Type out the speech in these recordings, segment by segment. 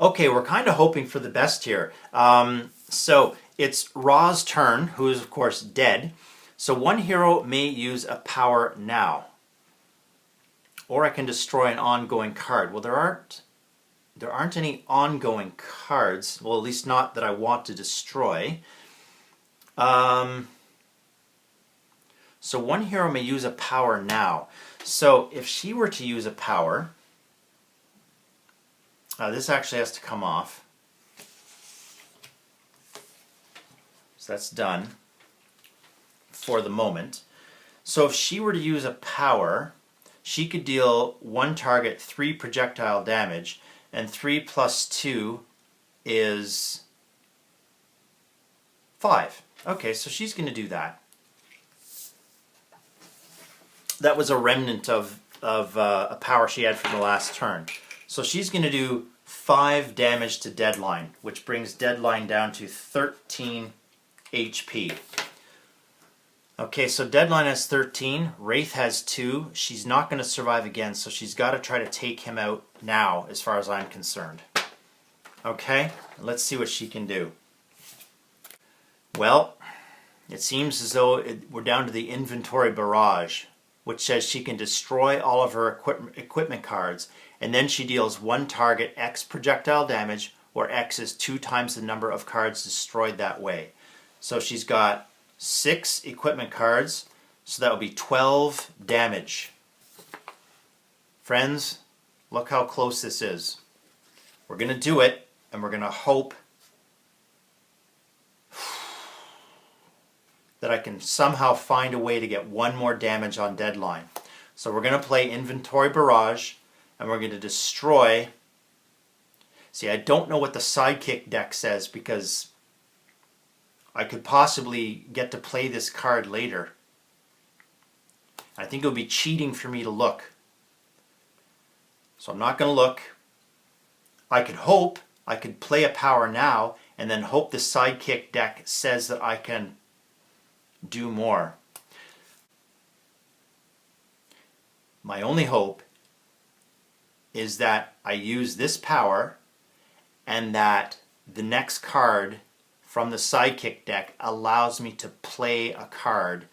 Okay, we're kind of hoping for the best here. So it's Ra's turn, who is of course dead. So one hero may use a power now, or I can destroy an ongoing card. Well, there aren't any ongoing cards. Well, at least not that I want to destroy. Um, so one hero may use a power now. So if she were to use a power, this actually has to come off. So that's done for the moment. So if she were to use a power, she could deal one target 3 projectile damage, and 3 plus 2 is 5. Okay, so she's going to do that. That was a remnant of a power she had from the last turn. So she's going to do 5 damage to Deadline, which brings Deadline down to 13 HP. Okay, so Deadline has 13, Wraith has 2. She's not going to survive again, so she's got to try to take him out now, as far as I'm concerned. Okay, let's see what she can do. Well, it seems as though we're down to the inventory barrage, which says she can destroy all of her equipment cards, and then she deals one target X projectile damage, where X is 2 times the number of cards destroyed that way. So she's got 6 equipment cards, so that will be 12 damage. Friends, look how close this is. We're going to do it, and we're going to hope that I can somehow find a way to get one more damage on Deadline. So we're going to play Inventory Barrage, and we're going to destroy... See, I don't know what the Sidekick deck says, because I could possibly get to play this card later. I think it would be cheating for me to look. So I'm not going to look. I could hope I could play a power now, and then hope the Sidekick deck says that I can do more. My only hope is that I use this power, and that the next card from the Sidekick deck allows me to play a card,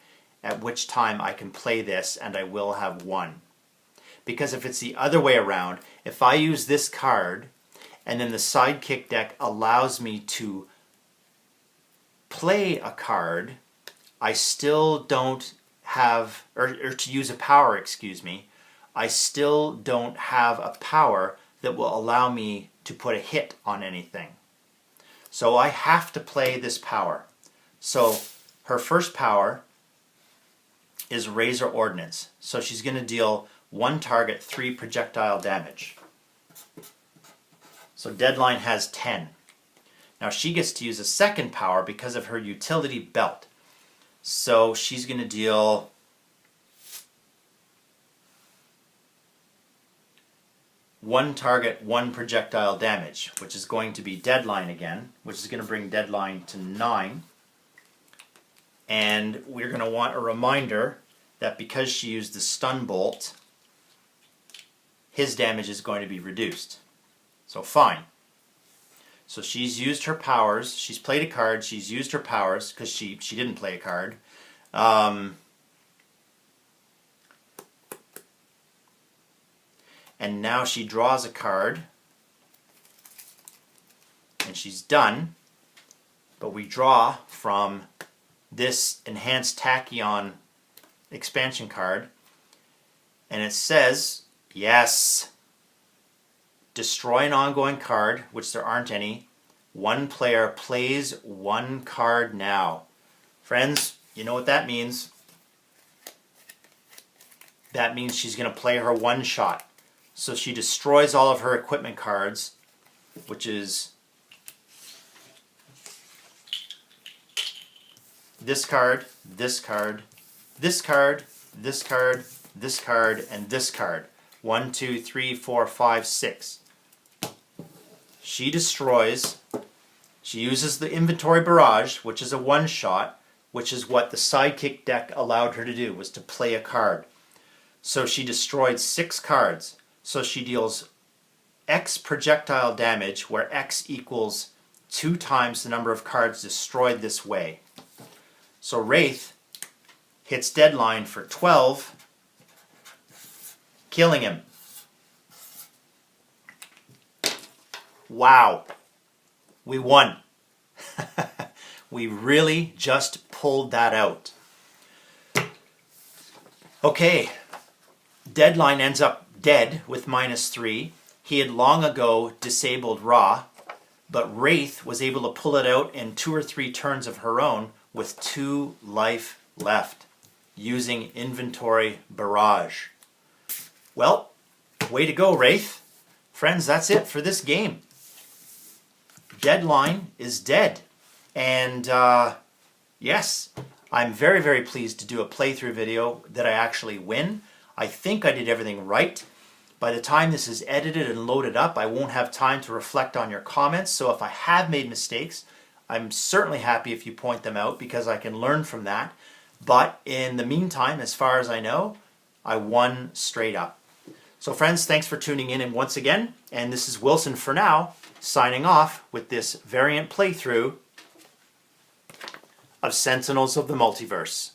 at which time I can play this and I will have won. Because if it's the other way around, if I use this card and then the Sidekick deck allows me to play a card, I still don't have, or to use a power, excuse me, I still don't have a power that will allow me to put a hit on anything. So I have to play this power. So her first power is Razor Ordnance. So she's going to deal one target 3 projectile damage. So Deadline has 10. Now she gets to use a second power because of her utility belt. So she's going to deal one target, 1 projectile damage, which is going to be Deadline again, which is going to bring Deadline to 9. And we're going to want a reminder that because she used the Stun Bolt, his damage is going to be reduced. So fine. So she's used her powers, she's played a card, she's used her powers, because she didn't play a card. And now she draws a card, and she's done, but we draw from this Enhanced Tachyon expansion card, and it says, yes, destroy an ongoing card, which there aren't any. One player plays one card now. Friends, you know what that means. That means she's going to play her one shot. So she destroys all of her equipment cards, which is this card, this card, this card, this card, this card, and this card. 1, 2, 3, 4, 5, 6. She destroys. She uses the Inventory Barrage, which is a one-shot, which is what the Sidekick deck allowed her to do, was to play a card. So she destroyed 6 cards. So she deals X projectile damage, where X equals 2 times the number of cards destroyed this way. So Wraith hits deadline for 12, killing him. Wow. We won. We really just pulled that out. Okay. Deadline ends up dead with -3. He had long ago disabled Ra, but Wraith was able to pull it out in 2 or 3 turns of her own with 2 life left, using inventory barrage. Well, way to go, Wraith. Friends, that's it for this game. Deadline is dead. And yes, I'm very, very pleased to do a playthrough video that I actually win. I think I did everything right. By the time this is edited and loaded up, I won't have time to reflect on your comments. So if I have made mistakes, I'm certainly happy if you point them out because I can learn from that. But in the meantime, as far as I know, I won straight up. So friends, thanks for tuning in and once again. And this is Wilson for now, signing off with this variant playthrough of Sentinels of the Multiverse.